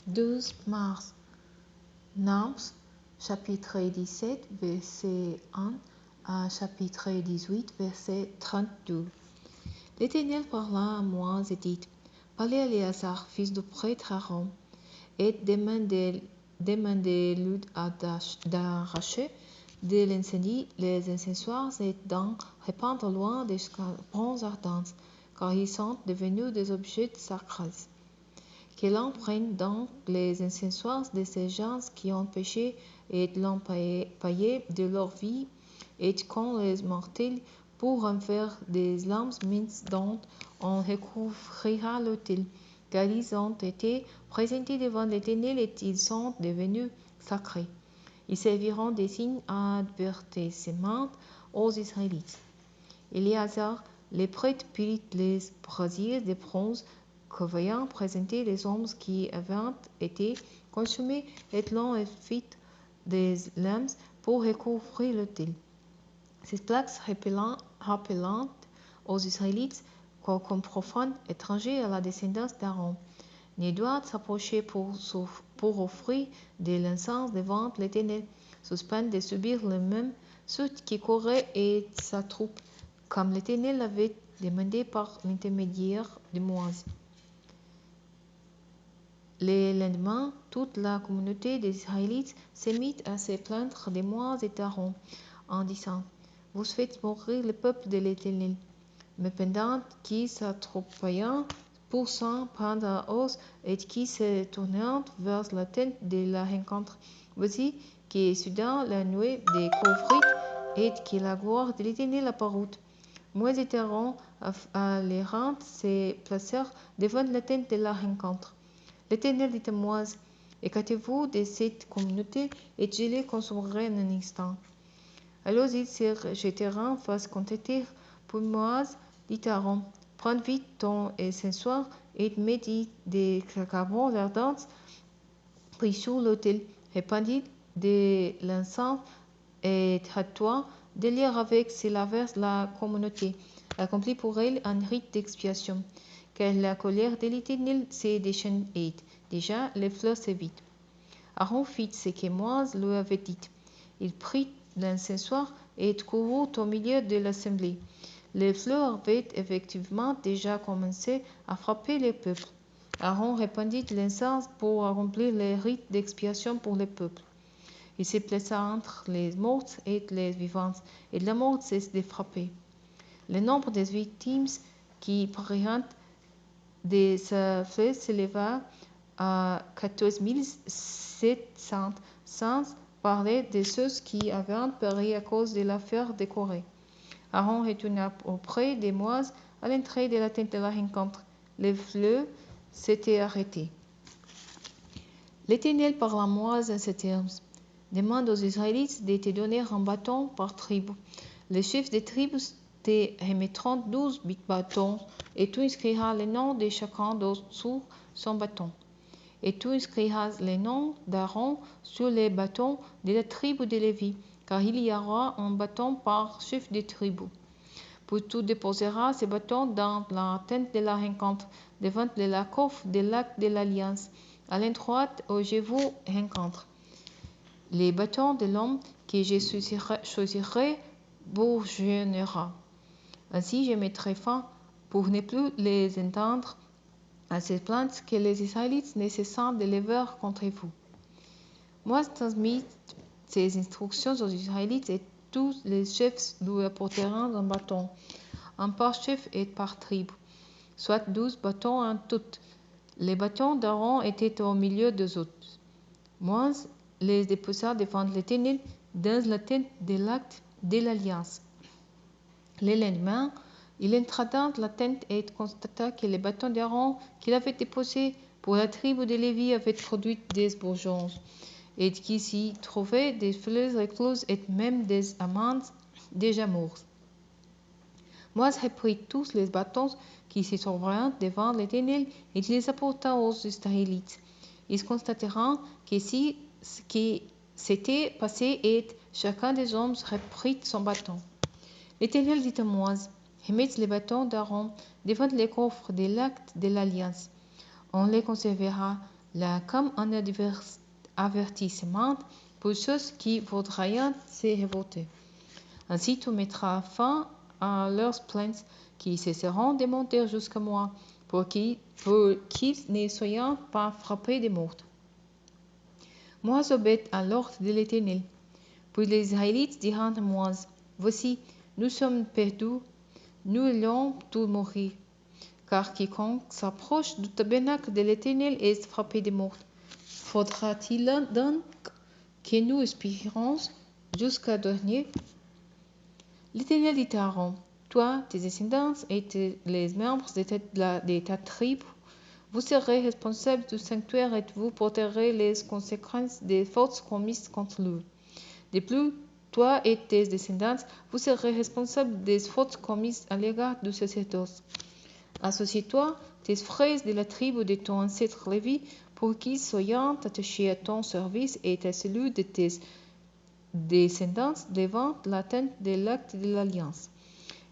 12 mars. Numbers, chapitre 17, verset 1 à chapitre 18, verset 32. L'Éternel parla à Moïse et dit: Parlez à Éléazar, fils du prêtre Aaron, et demandez-lui d'arracher de l'incendie les incensoirs et d'en répandre loin des charbons ardents, car ils sont devenus des objets sacrés. Qu'il en prenne donc les incensoirs de ces gens qui ont péché et l'ont payé de leur vie, et qu'on les mortels pour en faire des lampes minces dont on recouvrira l'autel, car ils ont été présentés devant l'Éternel et ils sont devenus sacrés. Ils serviront des signes avertissements aux Israélites. Éléazar, le prêtre, prit les brasiers de bronze que voyant présenter les hommes qui avaient été consumés et l'on fit des lampes pour recouvrir l'autel. Cette plaque rappelant aux Israélites qu'aucun profane étranger à la descendance d'Aaron ne doit s'approcher pour offrir de l'encens devant l'Éternel, sous peine de subir le même suite qui courait et sa troupe, comme l'Éternel l'avait demandé par l'intermédiaire de Moïse. Le lendemain, toute la communauté des Israélites se mit à se plaindre de Moïse et d'Aaron, en disant: Vous faites mourir le peuple de l'Éternel. Mais pendant qu'ils s'attroupaillaient pour s'en prendre à eux et qui se tournaient vers la tente de la rencontre, voici que soudain la nuée découvrit et que la gloire de l'Éternel apparut. Moïse et Aaron, allèrent se placèrent devant la tente de la rencontre. L'Éternel dit à Moïse: Écartez-vous de cette communauté, et je les consumerai en un instant. Alors ils se jetèrent face contre terre. Puis Moïse dit à Aaron: Prends vite ton encensoir et mets des charbons ardents pris sur l'autel. Répandis de l'encens et hâte-toi de lire avec cela vers la communauté. Accomplis pour elle un rite d'expiation, car la colère de l'Éternel s'est déchaînée. Déjà, les fleurs s'évitent. Aaron fit ce que Moïse lui avait dit. Il prit l'encensoir et courut au milieu de l'assemblée. Les fleurs avaient effectivement déjà commencé à frapper le peuple. Aaron répandit l'encens pour accomplir le rite d'expiation pour le peuple. Il se plaça entre les morts et les vivants, et la mort cesse de frapper. Le nombre des victimes qui périrent de sa feu s'éleva à 14 700, sans parler de ceux qui avaient péri à cause de l'affaire de Corée. Aaron retourna auprès de Moïse à l'entrée de la tente de la rencontre. Le fleuve s'était arrêté. L'Éternel parla à Moïse en ces termes: Demande aux Israélites de te donner un bâton par tribu. Les chefs des tribus te remettront 12 bâtons, et tu inscriras le nom de chacun d'eux sur son bâton. Et tu inscriras le nom d'Aaron sur les bâtons de la tribu de Lévi, car il y aura un bâton par chef de tribu. Puis tu déposeras ces bâtons dans la tente de la rencontre, devant la coffre de l'arc de l'Alliance, à l'endroit où je vous rencontre. Les bâtons de l'homme que je choisirai bourgeonnera. Ainsi je mettrai fin, pour ne plus les entendre, à ces plaintes que les Israélites ne cessent de lever contre vous. Moïse transmit ces instructions aux Israélites, et tous les chefs lui apporteront un bâton, un par chef et par tribu, soit 12 bâtons en tout. Les bâtons d'Aaron étaient au milieu des autres. Moïse les déposa devant l'Éternel dans la tente de l'acte de l'Alliance. Le lendemain, il entra dans la tente et constata que les bâtons d'Aaron qu'il avait déposés pour la tribu de Lévi avaient produit des bourgeons, et qu'il s'y trouvait des fleurs écloses et même des amandes déjà mortes. Moïse reprit tous les bâtons qui se trouvèrent devant l'Éternel et les apporta aux Israélites. Ils constatèrent que ce qui s'était passé et chacun des hommes reprit son bâton. L'Éternel dit à Moïse: Remets les bâtons d'Aaron devant les coffres de l'acte de l'Alliance. On les conservera là comme un avertissement pour ceux qui voudraient se révolter. Ainsi tu mettras fin à leurs plaintes qui cesseront de monter jusqu'à moi, pour qu'ils ne soient pas frappés de mort. Moi j'obéis à l'ordre de l'Éternel. Puis les Israélites dirent à Moïse, voici, nous sommes perdus, nous allons tous mourir. Car quiconque s'approche du tabernacle de l'Éternel est frappé de mort. Faudra-t-il donc que nous expirons jusqu'à dernier? L'Éternel dit à Aaron, toi, tes descendants et les membres de ta tribu, vous serez responsables du sanctuaire et vous porterez les conséquences des fautes commises contre lui. De plus, toi et tes descendants, vous serez responsables des fautes commises à l'égard du sacerdoce. Associe-toi tes frères de la tribu de ton ancêtre Lévi pour qu'ils soient attachés à ton service et à celui de tes descendants devant la tente de l'acte de l'alliance.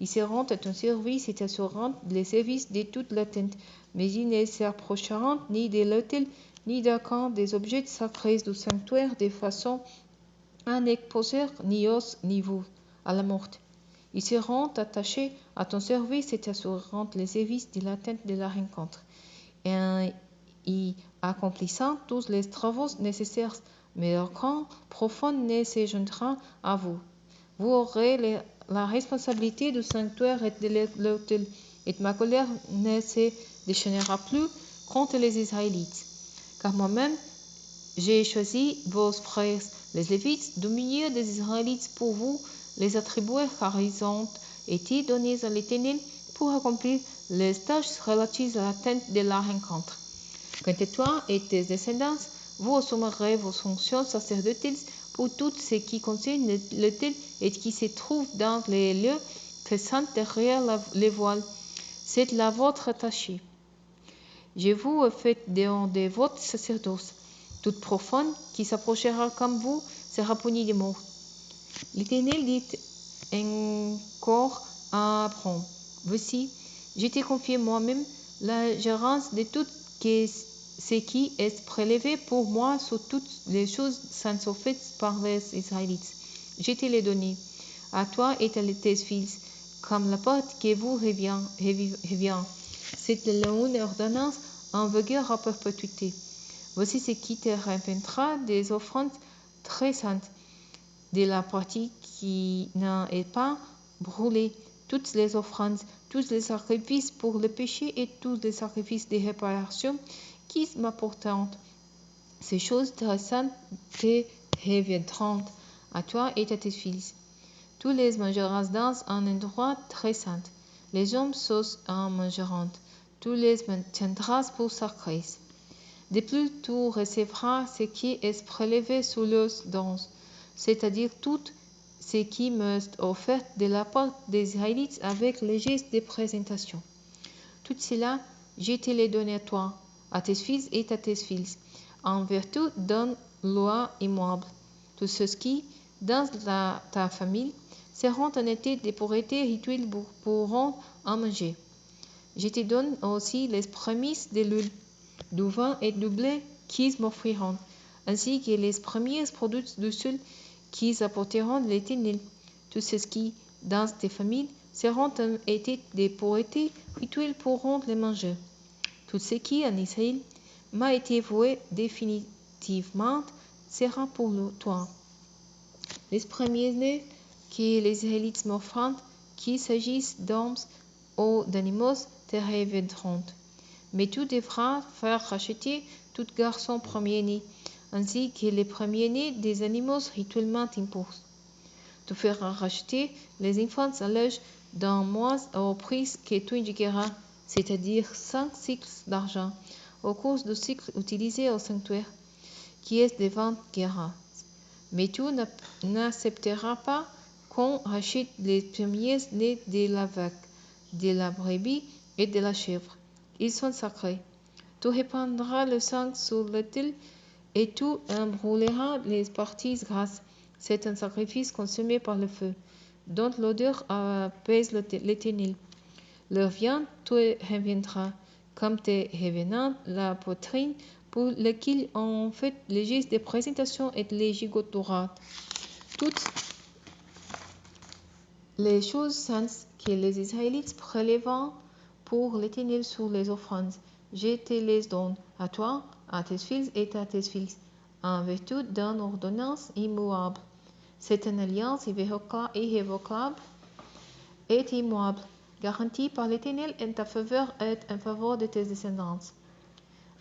Ils seront à ton service et t'assureront le service de toute la tente, mais ils ne s'approcheront ni de l'autel, ni d'aucun des objets sacrés du sanctuaire de façon à n'exposer ni os ni vous à la mort. Ils seront attachés à ton service et t'assureront le service de la tente de la rencontre, et y accomplissant tous les travaux nécessaires, mais aucun profond ne se joindra à vous. Vous aurez la responsabilité du sanctuaire et de l'autel, et ma colère ne se déchaînera plus contre les Israélites. Car moi-même, j'ai choisi vos frères, les Lévites, du milieu des Israélites pour vous les attribuer, car ils ont été donnés à l'Éternel pour accomplir les tâches relatives à la tente de la rencontre. Quant à toi et tes descendants, vous assumerez vos fonctions sacerdotales pour tout ce qui concerne l'autel et qui se trouve dans les lieux très saints derrière les voiles. C'est là votre tâche. Je vous ai fait de votre sacerdoce. Toute profane qui s'approchera comme vous sera puni de mort. L'Éternel dit encore à Abraham, voici, je t'ai confié moi-même la gérance de tout ce qui est prélevé pour moi sur toutes les choses saintes faites par les Israélites. Je te l'ai donné à toi et à tes fils, comme la part que vous revient. C'est une ordonnance en vigueur à perpétuité. Voici ce qui te reviendra des offrandes très saintes, de la partie qui n'est pas brûlée, toutes les offrandes, tous les sacrifices pour le péché et tous les sacrifices de réparation qui m'apporteront. Ces choses très saintes te reviendront à toi et à tes fils. Tu les mangeras dans un endroit très saint. Les hommes sauces en mangeront. Tu les tiendras pour sacrés. De plus, tu recevras ce qui est prélevé sous leurs dons, c'est-à-dire tout ce qui m'est offert de la part des Israélites avec les gestes de présentation. Tout cela, je te l'ai donné à toi, à tes fils et à tes fils, en vertu d'une loi immuable. Tous ceux qui, dans ta famille, seront en état de pureté rituelle pourront en manger. Je te donne aussi les prémices de l'huile, du vin et du blé qu'ils m'offriront, ainsi que les premiers produits du sol qu'ils apporteront de l'Éternel. Tous ceux qui, dans tes familles, seront en état de pureté rituelle pourront les manger. Tout ce qui, en Israël, m'a été voué définitivement sera pour toi. Les premiers-nés que les Israélites m'offrent, qu'il s'agisse d'hommes ou d'animaux, te reviendront. Mais tu devras faire racheter tout garçon premier-né, ainsi que les premiers-nés des animaux rituellement impurs. Tu feras racheter les enfants à l'âge d'un mois au prix que tu indiqueras, c'est-à-dire 5 cycles d'argent, au cours du cycle utilisé au sanctuaire, qui est de 20 guéras. Mais tu n'accepteras pas qu'on rachète les premiers-nés de la vache, de la brebis et de la chèvre. Ils sont sacrés. Tu répandras le sang sur l'autel et tu en brûleras les parties grasses. C'est un sacrifice consommé par le feu, dont l'odeur apaise l'Éternel. Leur viande te reviendra, comme tes revenants, la poitrine, pour lesquels on fait les gestes de présentation et les gigottourats. Toutes les choses saintes que les Israélites prélèvent pour l'Éternel sur les offrandes, je te les donne à toi, à tes fils et à tes filles, en vertu d'une ordonnance immuable. C'est une alliance irrévocable et immuable, garantie par l'Éternel en ta faveur et en faveur de tes descendants.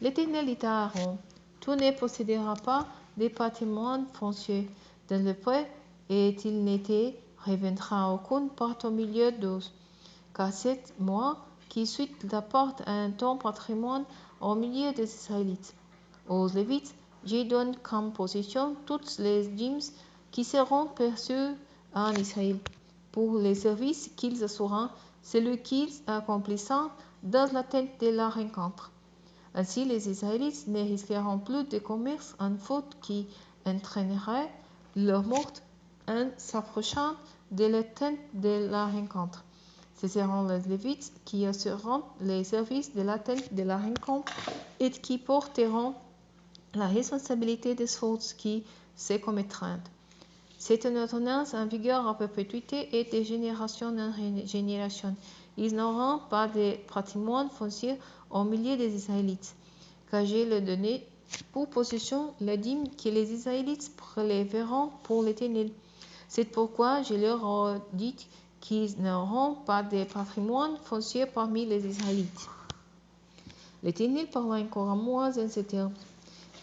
L'Éternel dit à Aaron, tu ne posséderas pas de patrimoine foncier dans le pays, et il ne te reviendra aucune part au milieu d'eux, car c'est moi qui suis t'apporte un ton patrimoine au milieu des Israélites. Aux Lévites, je donne comme possession toutes les dîmes qui seront perçues en Israël, pour les services qu'ils assureront, celui qu'ils accomplissent dans la tente de la rencontre. Ainsi, les Israélites ne risqueront plus de commerce en faute qui entraînerait leur mort en s'approchant de la tente de la rencontre. Ce seront les Lévites qui assureront les services de la tente de la rencontre et qui porteront la responsabilité des fautes qui se commettront. C'est une ordonnance en vigueur à perpétuité et de génération en génération. Ils n'auront pas de patrimoine foncier au milieu des Israélites, car je leur donné pour possession la dîme que les Israélites prélèveront pour l'Éternel. C'est pourquoi je leur ai dit qu'ils n'auront pas de patrimoine foncier parmi les Israélites. L'Éternel parla encore à moi en ces termes.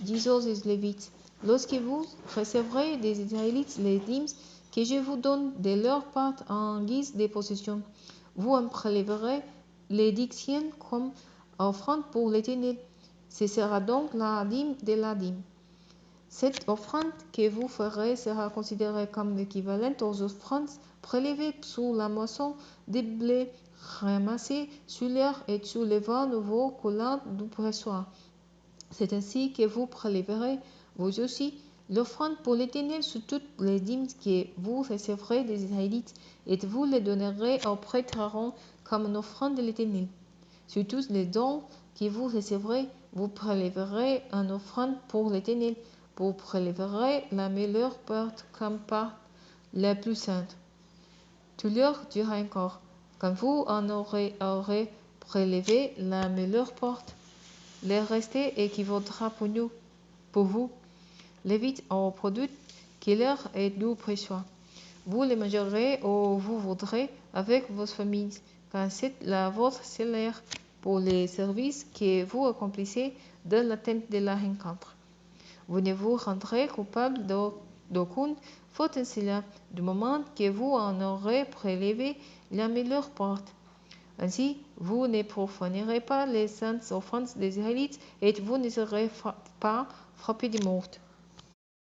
Dis aux Lévites, lorsque vous recevrez des Israélites les dîmes que je vous donne de leur part en guise de possession, vous en prélèverez les dixièmes comme offrande pour l'Éternel. Ce sera donc la dîme de la dîme. Cette offrande que vous ferez sera considérée comme l'équivalent aux offrandes prélevées sur la moisson de blé ramassée sur l'air et sur les vents nouveaux coulant du pressoir. C'est ainsi que vous prélèverez, vous aussi, l'offrande pour l'Éternel sur toutes les dîmes que vous recevrez des Israélites, et vous les donnerez au prêtre Aaron comme une offrande de l'Éternel. Sur tous les dons que vous recevrez, vous prélèverez une offrande pour l'Éternel. Vous prélèverez la meilleure part comme part la plus sainte. Tu leur diras encore, quand vous en aurez prélevé la meilleure part, le reste équivaudra pour vous, Lévites, au produit qui leur est du précieux. Vous les mangerez où vous voudrez avec vos familles, car c'est la votre salaire pour les services que vous accomplissez dans la tente de la rencontre. Vous ne vous rendrez coupable d'aucune faute en cela, du moment que vous en aurez prélevé la meilleure part. Ainsi, vous ne profanerez pas les saintes offrandes des Israélites et vous ne serez pas frappés de mort.